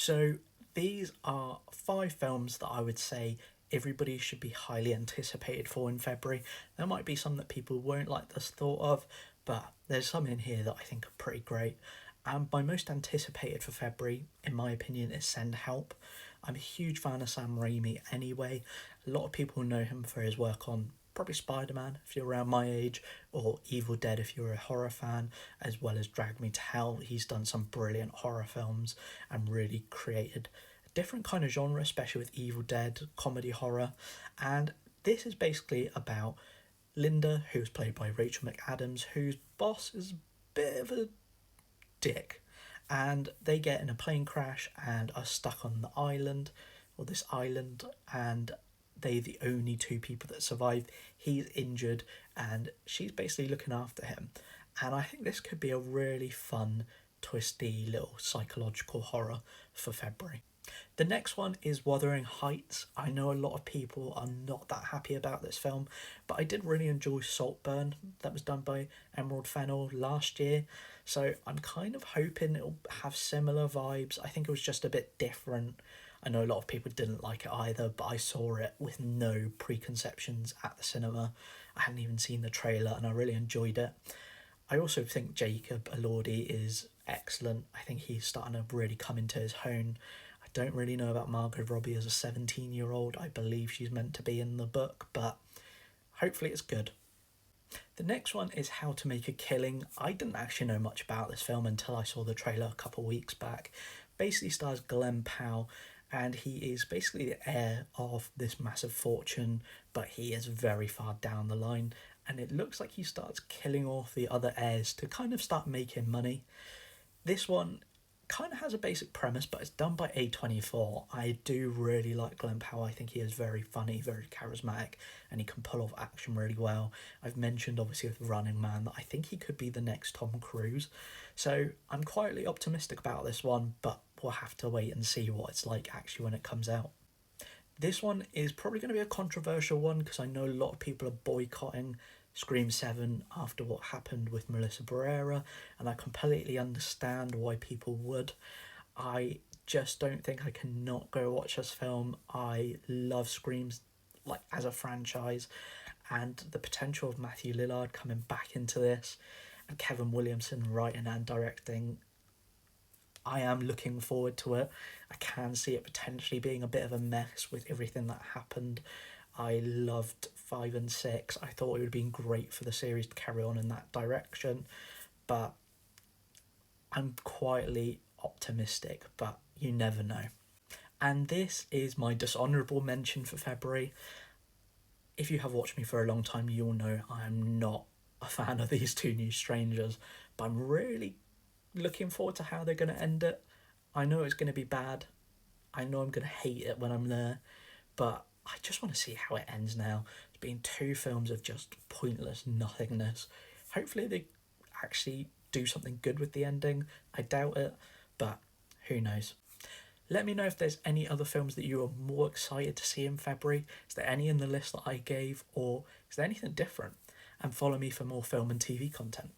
So these are five films that I would say everybody should be highly anticipated for in February. There might be some that people won't like the thought of, but there's some in here that I think are pretty great. And my most anticipated for February, in my opinion, is Send Help. I'm a huge fan of Sam Raimi anyway. A lot of people know him for his work on probably Spider Man if you're around my age, or Evil Dead if you're a horror fan, as well as Drag Me to Hell. He's done some brilliant horror films and really created a different kind of genre, especially with Evil Dead, comedy horror. And this is basically about Linda, who's played by Rachel McAdams, whose boss is a bit of a dick. And they get in a plane crash and are stuck on the island, or this island, and they the only two people that survive. He's injured and she's basically looking after him. And I think this could be a really fun, twisty little psychological horror for February. The next one is Wuthering Heights. I know a lot of people are not that happy about this film, but I did really enjoy Saltburn that was done by Emerald Fennell last year. So I'm kind of hoping it'll have similar vibes. I think it was just a bit different. I know a lot of people didn't like it either, but I saw it with no preconceptions at the cinema. I hadn't even seen the trailer and I really enjoyed it. I also think Jacob Elordi is excellent. I think he's starting to really come into his own. I don't really know about Margot Robbie as a 17-year-old. I believe she's meant to be in the book, but hopefully it's good. The next one is How to Make a Killing. I didn't actually know much about this film until I saw the trailer a couple of weeks back. Basically stars Glenn Powell, and he is basically the heir of this massive fortune, but he is very far down the line, and it looks like he starts killing off the other heirs to kind of start making money. This one kind of has a basic premise, but it's done by A24. I do really like Glenn Powell. I think he is very funny, very charismatic, and he can pull off action really well. I've mentioned, obviously, with Running Man that I think he could be the next Tom Cruise. So I'm quietly optimistic about this one, but we'll have to wait and see what it's like actually when it comes out. This one is probably going to be a controversial one because I know a lot of people are boycotting Scream 7 after what happened with Melissa Barrera, and I completely understand why people would. I just don't think I cannot go watch this film. I love Screams like as a franchise, and the potential of Matthew Lillard coming back into this and Kevin Williamson writing and directing, I am looking forward to it. I can see it potentially being a bit of a mess with everything that happened. I loved 5 and 6. I thought it would have been great for the series to carry on in that direction, but I'm quietly optimistic, but you never know. And this is my dishonourable mention for February. If you have watched me for a long time, you'll know I am not a fan of these two new strangers, but I'm really looking forward to how they're going to end it. I know it's going to be bad. I know I'm going to hate it when I'm there, but I just want to see how it ends now. It's been two films of just pointless nothingness. Hopefully they actually do something good with the ending. I doubt it, but who knows. Let me know if there's any other films that you are more excited to see in February. Is there any in the list that I gave, or is there anything different? And follow me for more film and TV content.